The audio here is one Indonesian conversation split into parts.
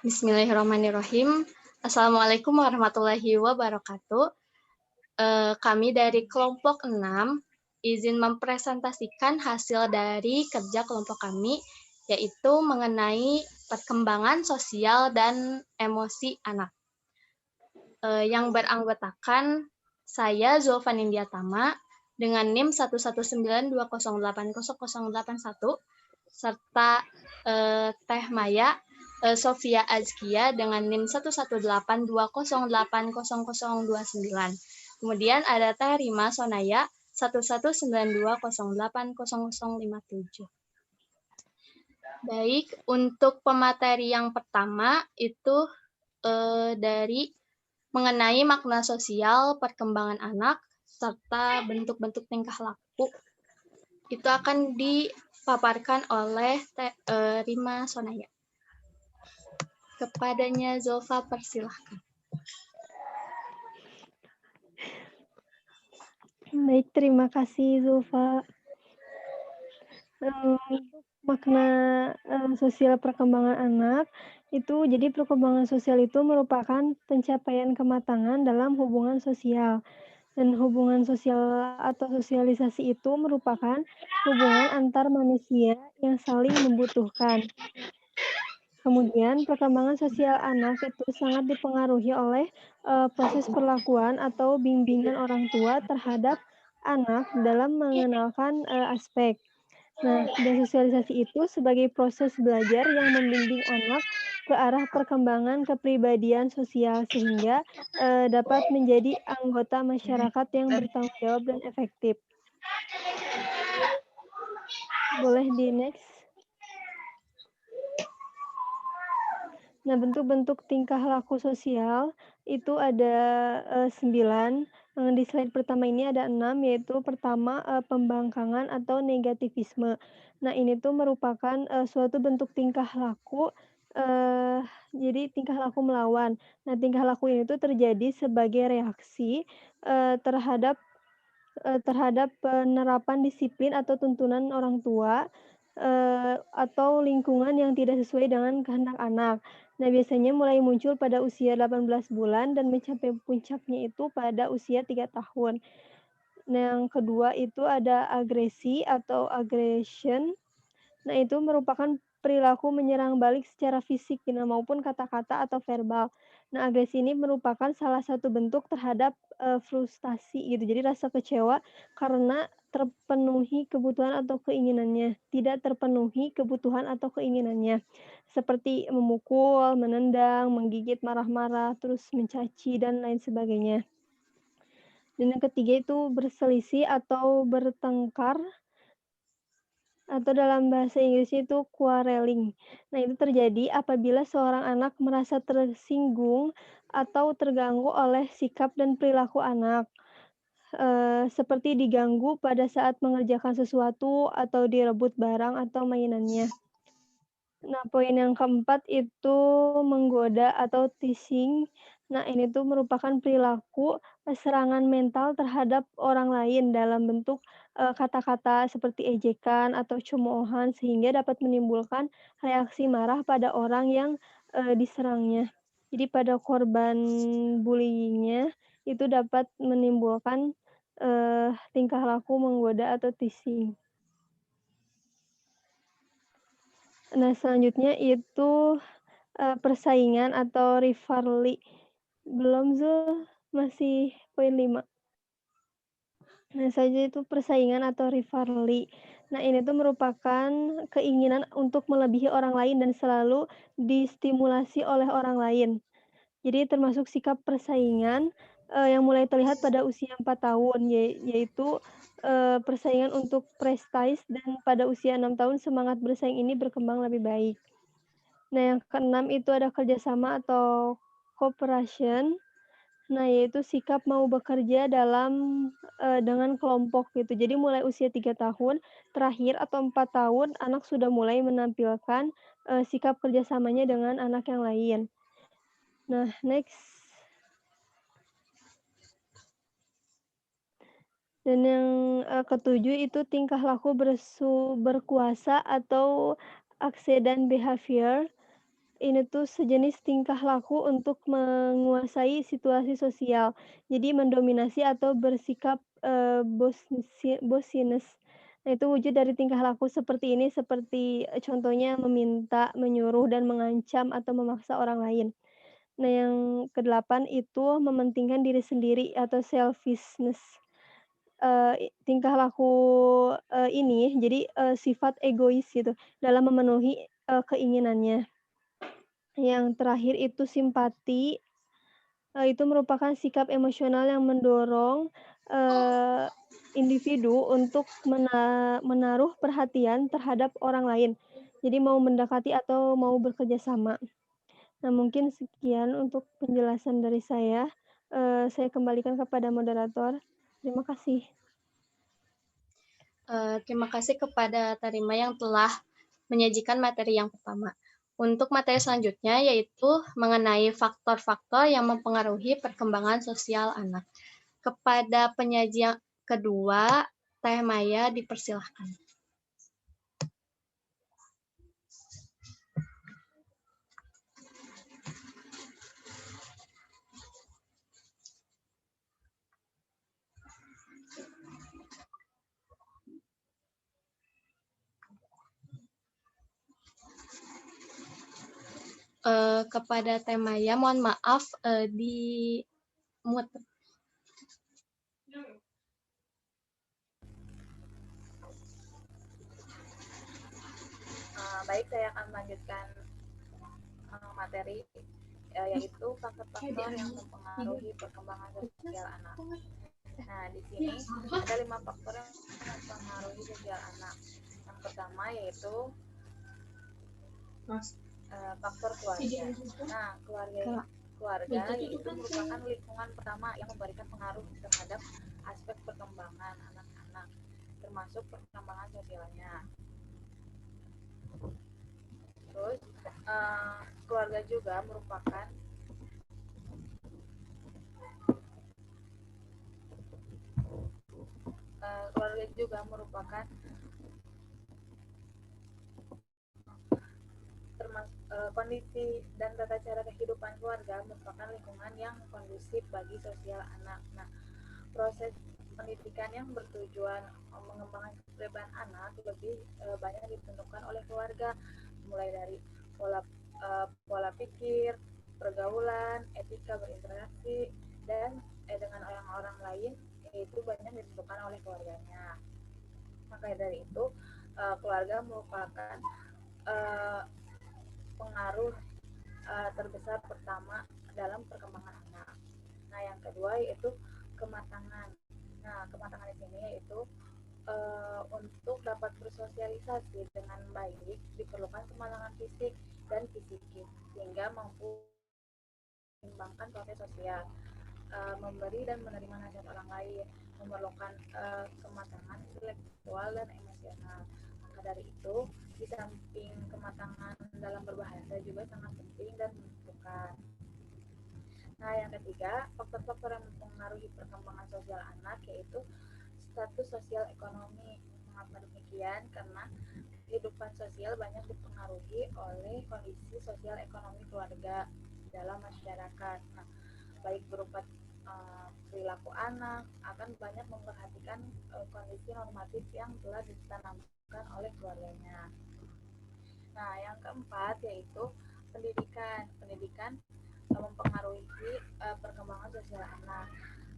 Bismillahirrahmanirrahim. Assalamualaikum warahmatullahi wabarakatuh. Kami dari kelompok 6 izin mempresentasikan hasil dari kerja kelompok kami, yaitu mengenai perkembangan sosial dan emosi anak. Yang beranggotakan saya Zulfan Indiatama dengan NIM 11920800081 serta Teh Maya Sofia Azkia dengan NIM 11820808029. Kemudian ada Teh Rima Sonaya 11920800057. Baik, untuk pemateri yang pertama itu dari mengenai makna sosial perkembangan anak serta bentuk-bentuk tingkah laku. Itu akan dipaparkan oleh Rima Sonaya. Kepadanya Zulfa persilahkan. Baik, terima kasih Zulfa. Makna sosial perkembangan anak itu, jadi perkembangan sosial itu merupakan pencapaian kematangan dalam hubungan sosial. Dan hubungan sosial atau sosialisasi itu merupakan hubungan antar manusia yang saling membutuhkan. Kemudian perkembangan sosial anak itu sangat dipengaruhi oleh proses perlakuan atau bimbingan orang tua terhadap anak dalam mengenalkan aspek. Nah, dan sosialisasi itu sebagai proses belajar yang membimbing anak ke arah perkembangan kepribadian sosial sehingga dapat menjadi anggota masyarakat yang bertanggung jawab dan efektif. Boleh di next. Nah, bentuk-bentuk tingkah laku sosial itu ada 9. Di slide pertama ini ada 6, yaitu pertama pembangkangan atau negativisme. Nah, ini tuh merupakan suatu bentuk tingkah laku, jadi tingkah laku melawan. Nah, tingkah laku ini tuh terjadi sebagai reaksi terhadap penerapan disiplin atau tuntunan orang tua atau lingkungan yang tidak sesuai dengan kehendak anak. Nah, biasanya mulai muncul pada usia 18 bulan dan mencapai puncaknya itu pada usia 3 tahun. Nah, yang kedua itu ada agresi atau aggression. Nah, itu merupakan perilaku menyerang balik secara fisik maupun kata-kata atau verbal. Nah, agresi ini merupakan salah satu bentuk terhadap frustasi gitu. Jadi rasa kecewa karena terpenuhi kebutuhan atau keinginannya, tidak terpenuhi kebutuhan atau keinginannya. Seperti memukul, menendang, menggigit marah-marah, terus mencaci dan lain sebagainya. Dan yang ketiga itu berselisih atau bertengkar, atau dalam bahasa Inggrisnya itu quarreling. Nah, itu terjadi apabila seorang anak merasa tersinggung atau terganggu oleh sikap dan perilaku anak, seperti diganggu pada saat mengerjakan sesuatu atau direbut barang atau mainannya. Nah, poin yang keempat itu menggoda atau teasing. Nah, ini tuh merupakan perilaku serangan mental terhadap orang lain dalam bentuk kata-kata seperti ejekan atau cemoohan sehingga dapat menimbulkan reaksi marah pada orang yang diserangnya. Jadi pada korban bullying-nya itu dapat menimbulkan tingkah laku menggoda atau teasing. Nah, selanjutnya itu persaingan atau rivalry. Belum Zul, masih poin 5. Nah, selanjutnya itu persaingan atau rivalry. Nah, ini tuh merupakan keinginan untuk melebihi orang lain dan selalu distimulasi oleh orang lain. Jadi termasuk sikap persaingan yang mulai terlihat pada usia 4 tahun, yaitu persaingan untuk prestis, dan pada usia 6 tahun semangat bersaing ini berkembang lebih baik. Nah, yang keenam itu ada kerjasama atau cooperation. Nah, yaitu sikap mau bekerja dengan kelompok gitu. Jadi mulai usia 3 tahun terakhir atau 4 tahun, anak sudah mulai menampilkan sikap kerjasamanya dengan anak yang lain. Nah, next. Dan yang ketujuh itu tingkah laku berkuasa atau accident behavior. ini tuh sejenis tingkah laku untuk menguasai situasi sosial. Jadi mendominasi atau bersikap, bossines. Nah, itu wujud dari tingkah laku seperti ini, seperti, contohnya meminta, menyuruh, dan mengancam atau memaksa orang lain. Nah, yang kedelapan itu mementingkan diri sendiri atau selfishness. Tingkah laku, ini jadi, sifat egois gitu dalam memenuhi, keinginannya. Yang terakhir itu simpati, itu merupakan sikap emosional yang mendorong, eee, individu untuk menaruh perhatian terhadap orang lain. Jadi mau mendekati atau mau bekerja sama. Nah, mungkin sekian untuk penjelasan dari saya kembalikan kepada moderator. Terima kasih. Terima kasih kepada Tarima yang telah menyajikan materi yang pertama. Untuk materi selanjutnya yaitu mengenai faktor-faktor yang mempengaruhi perkembangan sosial anak. Kepada penyaji yang kedua, Teh Maya dipersilahkan. Kepada Teh Maya, mohon maaf di mute. Baik, saya akan melanjutkan materi yaitu faktor-faktor yang mempengaruhi perkembangan sosial anak. Nah, di sini ada 5 faktor yang mempengaruhi sosial anak. Yang pertama yaitu faktor keluarga. Nah, keluarga yaitu merupakan lingkungan pertama yang memberikan pengaruh terhadap aspek perkembangan anak-anak, termasuk perkembangan sosialnya. Terus keluarga juga merupakan kondisi dan tata cara kehidupan keluarga merupakan lingkungan yang kondusif bagi sosial anak. Nah, proses pendidikan yang bertujuan mengembangkan kepribadian anak lebih banyak ditentukan oleh keluarga, mulai dari pola pikir, pergaulan, etika berinteraksi, dan dengan orang-orang lain, itu banyak ditentukan oleh keluarganya. Maka dari itu, keluarga merupakan pengaruh terbesar pertama dalam perkembangan anak. Nah, yang kedua yaitu kematangan. Nah, kematangan di sini yaitu untuk dapat bersosialisasi dengan baik diperlukan kematangan fisik dan psikis sehingga mampu menimbangkan proses sosial, memberi dan menerima nasihat orang lain, memerlukan kematangan intelektual dan emosional. Maka dari itu, di samping kematangan dalam berbahasa juga sangat penting dan menentukan. Nah, yang ketiga, faktor-faktor yang mempengaruhi perkembangan sosial anak yaitu status sosial ekonomi. Mengapa demikian? Karena kehidupan sosial banyak dipengaruhi oleh kondisi sosial ekonomi keluarga dalam masyarakat. Nah, baik berupa perilaku anak akan banyak memperhatikan kondisi normatif yang telah ditanamkan oleh keluarganya. Nah, yang keempat yaitu pendidikan. Pendidikan mempengaruhi perkembangan sosial anak.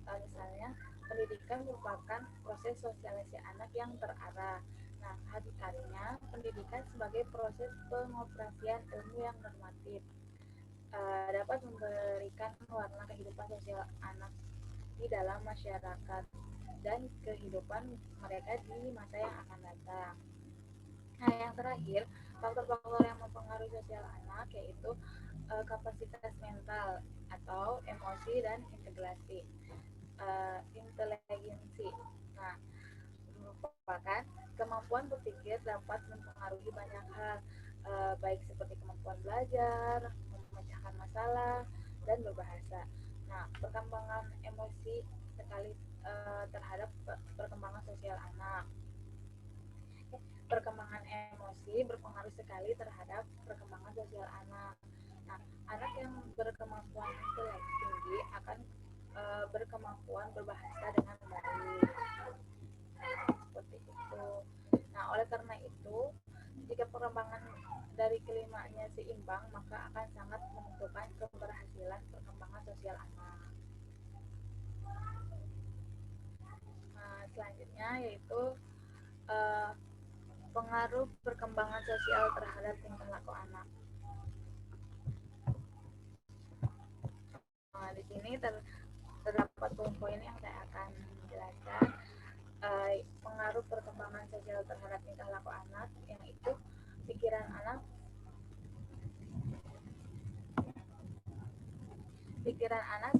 Misalnya, pendidikan merupakan proses sosialisasi anak yang terarah. Nah, hakikatnya pendidikan sebagai proses pengoperasian ilmu yang normatif dapat memberikan warna kehidupan sosial anak di dalam masyarakat dan kehidupan mereka di masa yang akan datang. Nah, yang terakhir, faktor-faktor yang mempengaruhi sosial anak yaitu kapasitas mental atau emosi dan integrasi, inteligensi. Nah, merupakan kemampuan berpikir dapat mempengaruhi banyak hal, baik seperti kemampuan belajar, memecahkan masalah, dan berbahasa. Nah, perkembangan emosi sekali terhadap perkembangan sosial anak. Perkembangan emosi berpengaruh sekali terhadap perkembangan sosial anak. Anak yang berkemampuan intelek tinggi akan berkemampuan berbahasa dengan baik. Seperti itu. Nah, oleh karena itu, jika perkembangan dari kelimanya seimbang, maka akan sangat menentukan keberhasilan perkembangan sosial anak. Nah, selanjutnya yaitu uh, pengaruh perkembangan sosial terhadap tingkah laku anak. Nah, di sini terdapat poin-poin yang saya akan jelaskan. Pengaruh perkembangan sosial terhadap tingkah laku anak, yang itu pikiran anak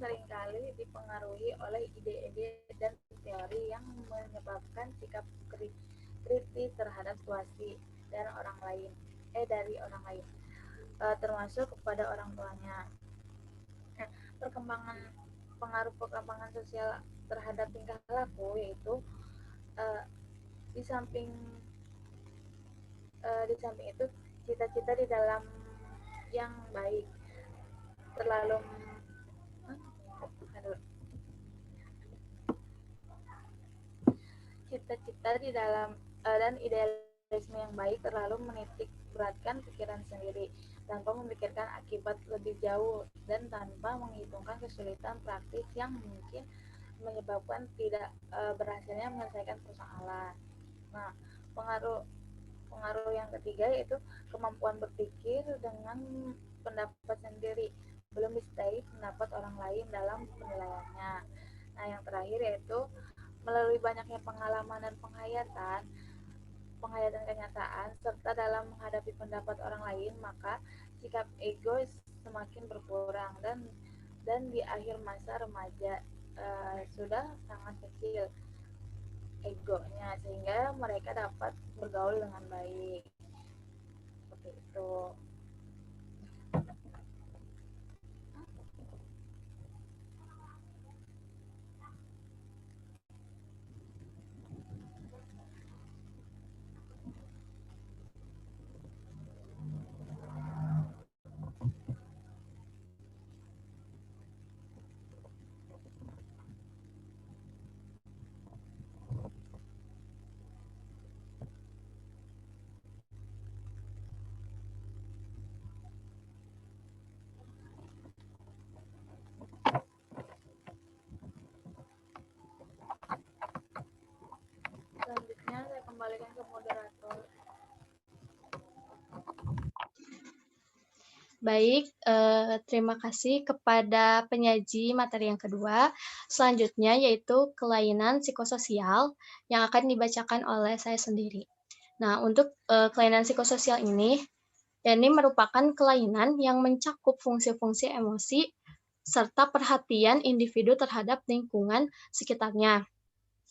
seringkali dipengaruhi oleh ide-ide dan teori yang menyebabkan sikap kritis terhadap situasi dan dari orang lain, termasuk kepada orang tuanya. Pengaruh perkembangan sosial terhadap tingkah laku yaitu di samping itu cita-cita di dalam yang baik terlalu cita-cita di dalam dan idealisme yang baik terlalu menitik beratkan pikiran sendiri tanpa memikirkan akibat lebih jauh dan tanpa menghitungkan kesulitan praktis yang mungkin menyebabkan tidak berhasilnya menyelesaikan persoalan. Nah, pengaruh yang ketiga yaitu kemampuan berpikir dengan pendapat sendiri, belum disertai pendapat orang lain dalam penilaiannya. Nah, yang terakhir yaitu melalui banyaknya pengalaman dan penghayatan kenyataan, serta dalam menghadapi pendapat orang lain, maka sikap egois semakin berkurang dan di akhir masa remaja sudah sangat kecil egonya sehingga mereka dapat bergaul dengan baik. Seperti itu. Selanjutnya saya kembalikan ke moderator. Baik, terima kasih kepada penyaji materi yang kedua. Selanjutnya yaitu kelainan psikososial yang akan dibacakan oleh saya sendiri. Nah, untuk kelainan psikososial ini merupakan kelainan yang mencakup fungsi-fungsi emosi serta perhatian individu terhadap lingkungan sekitarnya.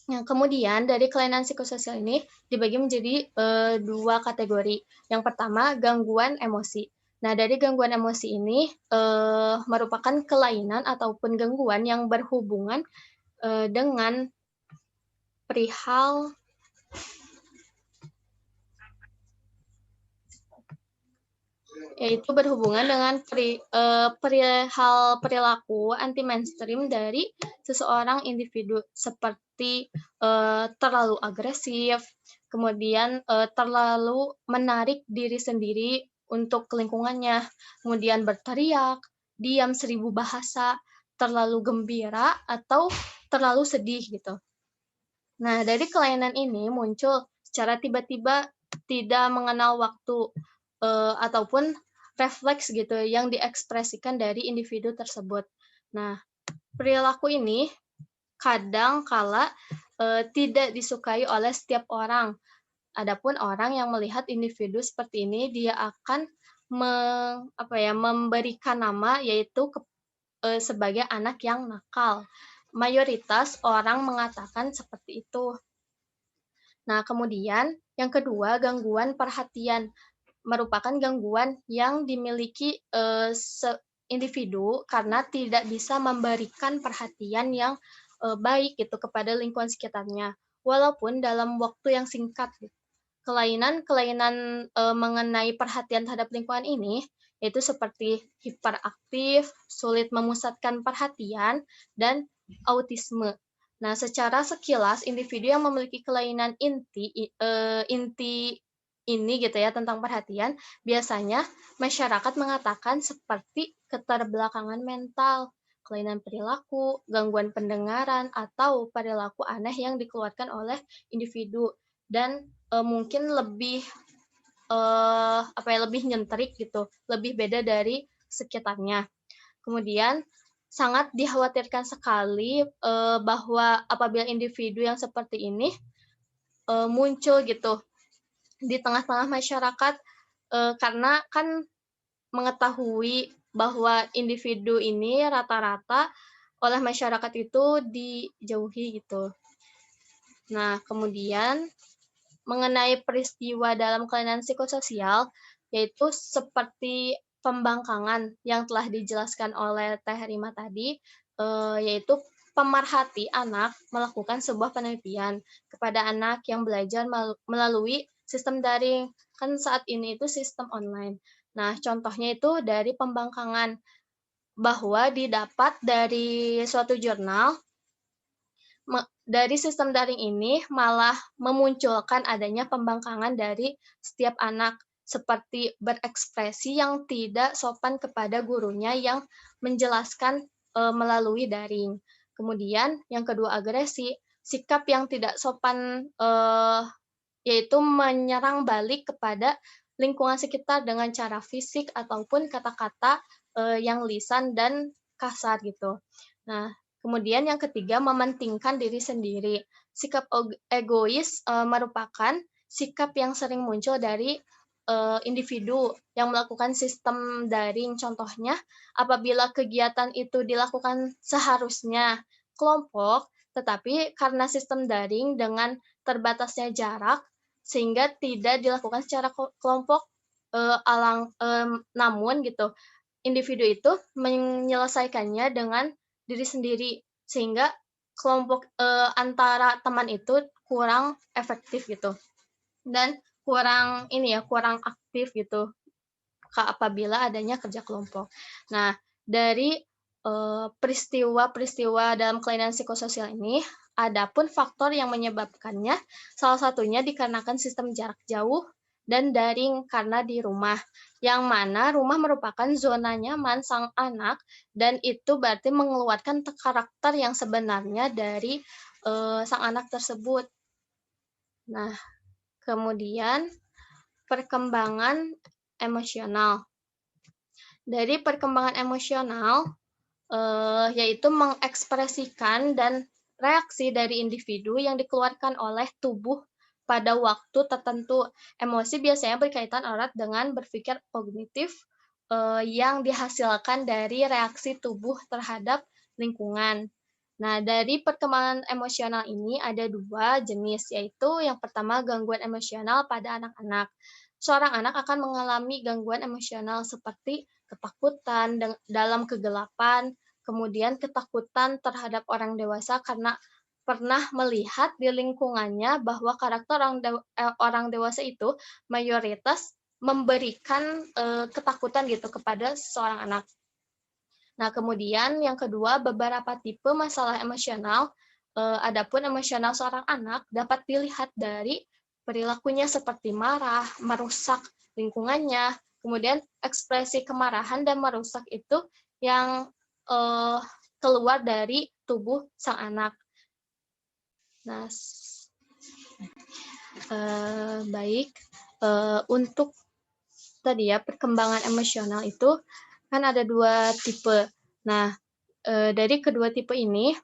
Nah, kemudian dari kelainan psikososial ini dibagi menjadi dua kategori. Yang pertama, gangguan emosi. Nah, dari gangguan emosi ini merupakan kelainan ataupun gangguan yang berhubungan dengan perihal yaitu berhubungan dengan perihal perilaku anti-mainstream dari seseorang individu seperti terlalu agresif, kemudian terlalu menarik diri sendiri untuk lingkungannya, kemudian berteriak, diam 1000 bahasa, terlalu gembira, atau terlalu sedih gitu. Nah, dari kelainan ini muncul secara tiba-tiba tidak mengenal waktu ataupun refleks gitu yang diekspresikan dari individu tersebut. Nah, perilaku ini kadang kala tidak disukai oleh setiap orang. Adapun orang yang melihat individu seperti ini, dia akan memberikan nama yaitu sebagai anak yang nakal. Mayoritas orang mengatakan seperti itu. Nah, kemudian yang kedua, gangguan perhatian merupakan gangguan yang dimiliki individu karena tidak bisa memberikan perhatian yang baik gitu kepada lingkungan sekitarnya, walaupun dalam waktu yang singkat. Kelainan mengenai perhatian terhadap lingkungan ini yaitu seperti hiperaktif, sulit memusatkan perhatian, dan autisme. Nah, secara sekilas individu yang memiliki kelainan inti ini gitu ya tentang perhatian, biasanya masyarakat mengatakan seperti keterbelakangan mental, kelainan perilaku, gangguan pendengaran, atau perilaku aneh yang dikeluarkan oleh individu, dan mungkin lebih lebih nyentrik gitu, lebih beda dari sekitarnya. Kemudian sangat dikhawatirkan sekali bahwa apabila individu yang seperti ini muncul gitu di tengah-tengah masyarakat, karena kan mengetahui bahwa individu ini rata-rata oleh masyarakat itu dijauhi gitu. Nah, kemudian mengenai peristiwa dalam kelainan psikososial, yaitu seperti pembangkangan yang telah dijelaskan oleh Teh Rima tadi, yaitu pemerhati anak melakukan sebuah penelitian kepada anak yang belajar melalui sistem daring. Kan saat ini itu sistem online. Nah, contohnya itu dari pembangkangan, bahwa didapat dari suatu jurnal, dari sistem daring ini malah memunculkan adanya pembangkangan dari setiap anak, seperti berekspresi yang tidak sopan kepada gurunya yang menjelaskan melalui daring. Kemudian yang kedua agresi, sikap yang tidak sopan yaitu menyerang balik kepada lingkungan sekitar dengan cara fisik ataupun kata-kata yang lisan dan kasar gitu. Nah, kemudian yang ketiga, mementingkan diri sendiri. Sikap egois merupakan sikap yang sering muncul dari individu yang melakukan sistem daring. Contohnya, apabila kegiatan itu dilakukan seharusnya kelompok, tetapi karena sistem daring dengan terbatasnya jarak, sehingga tidak dilakukan secara kelompok, namun gitu, individu itu menyelesaikannya dengan diri sendiri, sehingga kelompok antara teman itu kurang efektif gitu, dan kurang aktif gitu apabila adanya kerja kelompok. Nah, dari peristiwa-peristiwa dalam kelainan psikososial ini, adapun faktor yang menyebabkannya, salah satunya dikarenakan sistem jarak jauh dan daring karena di rumah, yang mana rumah merupakan zona nyaman sang anak, dan itu berarti mengeluarkan karakter yang sebenarnya dari sang anak tersebut. Nah, kemudian perkembangan emosional. Dari perkembangan emosional, yaitu mengekspresikan dan reaksi dari individu yang dikeluarkan oleh tubuh pada waktu tertentu. Emosi biasanya berkaitan erat dengan berpikir kognitif yang dihasilkan dari reaksi tubuh terhadap lingkungan. Nah, dari perkembangan emosional ini ada dua jenis, yaitu yang pertama gangguan emosional pada anak-anak. Seorang anak akan mengalami gangguan emosional seperti ketakutan dalam kegelapan, kemudian ketakutan terhadap orang dewasa karena pernah melihat di lingkungannya bahwa karakter orang dewasa itu mayoritas memberikan ketakutan gitu kepada seorang anak. Nah, kemudian yang kedua, beberapa tipe masalah emosional. Adapun emosional seorang anak dapat dilihat dari perilakunya seperti marah, merusak lingkungannya, kemudian ekspresi kemarahan dan merusak itu yang keluar dari tubuh sang anak. Nah, baik, untuk tadi ya perkembangan emosional itu kan ada dua tipe. Nah, dari kedua tipe ini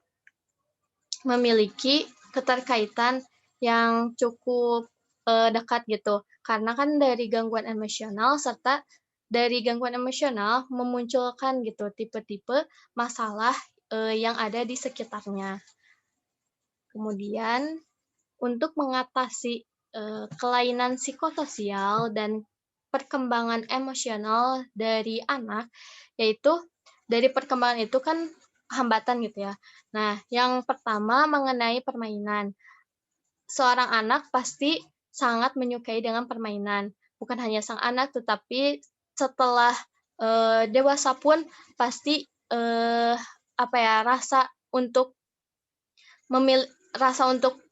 memiliki keterkaitan yang cukup dekat gitu. Karena kan dari gangguan emosional serta dari gangguan emosional memunculkan gitu tipe-tipe masalah yang ada di sekitarnya. Kemudian untuk mengatasi kelainan psikososial dan perkembangan emosional dari anak, yaitu dari perkembangan itu kan hambatan gitu ya. Nah, yang pertama mengenai permainan. Seorang anak pasti sangat menyukai dengan permainan. Bukan hanya sang anak, tetapi setelah dewasa pun pasti rasa untuk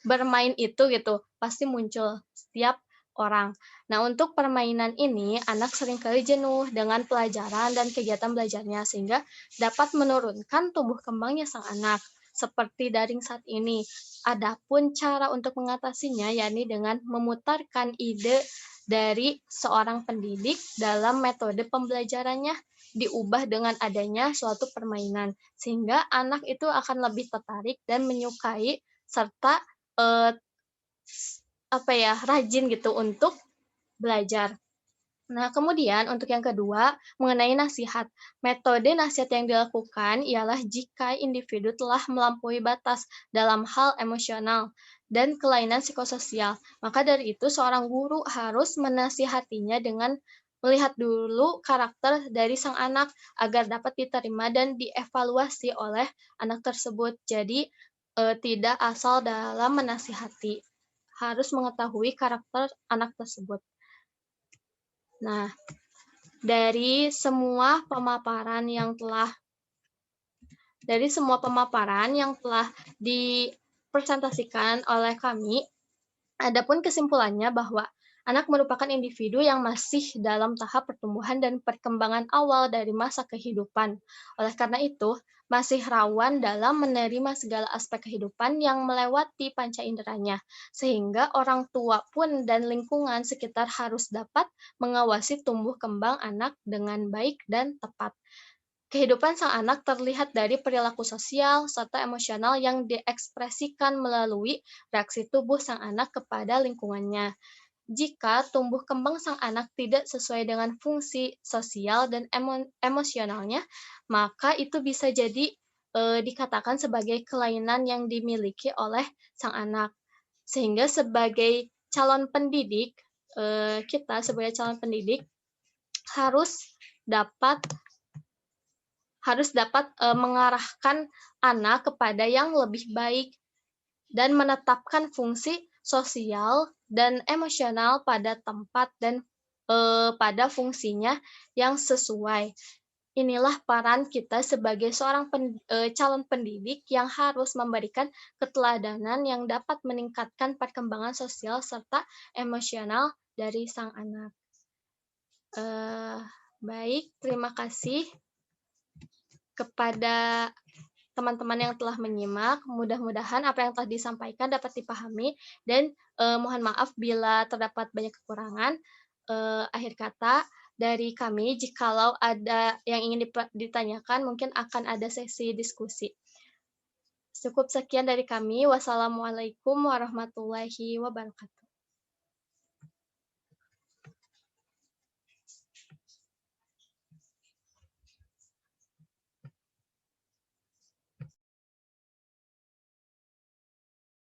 bermain itu gitu pasti muncul setiap orang. Nah, untuk permainan ini anak seringkali jenuh dengan pelajaran dan kegiatan belajarnya sehingga dapat menurunkan tumbuh kembangnya sang anak seperti daring saat ini. Adapun cara untuk mengatasinya yakni dengan memutarkan ide dari seorang pendidik dalam metode pembelajarannya diubah dengan adanya suatu permainan sehingga anak itu akan lebih tertarik dan menyukai serta rajin gitu untuk belajar. Nah, kemudian untuk yang kedua, mengenai nasihat. Metode nasihat yang dilakukan ialah jika individu telah melampaui batas dalam hal emosional dan kelainan psikososial. Maka dari itu, seorang guru harus menasihatinya dengan melihat dulu karakter dari sang anak agar dapat diterima dan dievaluasi oleh anak tersebut. Jadi, tidak asal dalam menasihati, harus mengetahui karakter anak tersebut. Nah, dari semua pemaparan yang telah dipresentasikan oleh kami, adapun kesimpulannya bahwa anak merupakan individu yang masih dalam tahap pertumbuhan dan perkembangan awal dari masa kehidupan. Oleh karena itu, masih rawan dalam menerima segala aspek kehidupan yang melewati panca inderanya, sehingga orang tua pun dan lingkungan sekitar harus dapat mengawasi tumbuh kembang anak dengan baik dan tepat. Kehidupan sang anak terlihat dari perilaku sosial serta emosional yang diekspresikan melalui reaksi tubuh sang anak kepada lingkungannya. Jika tumbuh kembang sang anak tidak sesuai dengan fungsi sosial dan emosionalnya, maka itu bisa jadi dikatakan sebagai kelainan yang dimiliki oleh sang anak. Sehingga sebagai calon pendidik, kita sebagai calon pendidik harus dapat mengarahkan anak kepada yang lebih baik dan menetapkan fungsi sosial dan emosional pada tempat dan pada fungsinya yang sesuai. Inilah peran kita sebagai seorang calon pendidik yang harus memberikan keteladanan yang dapat meningkatkan perkembangan sosial serta emosional dari sang anak. Baik, terima kasih kepada teman-teman yang telah menyimak. Mudah-mudahan apa yang telah disampaikan dapat dipahami dan mohon maaf bila terdapat banyak kekurangan. Akhir kata dari kami, jikalau ada yang ingin ditanyakan, mungkin akan ada sesi diskusi. Cukup sekian dari kami. Wassalamualaikum warahmatullahi wabarakatuh.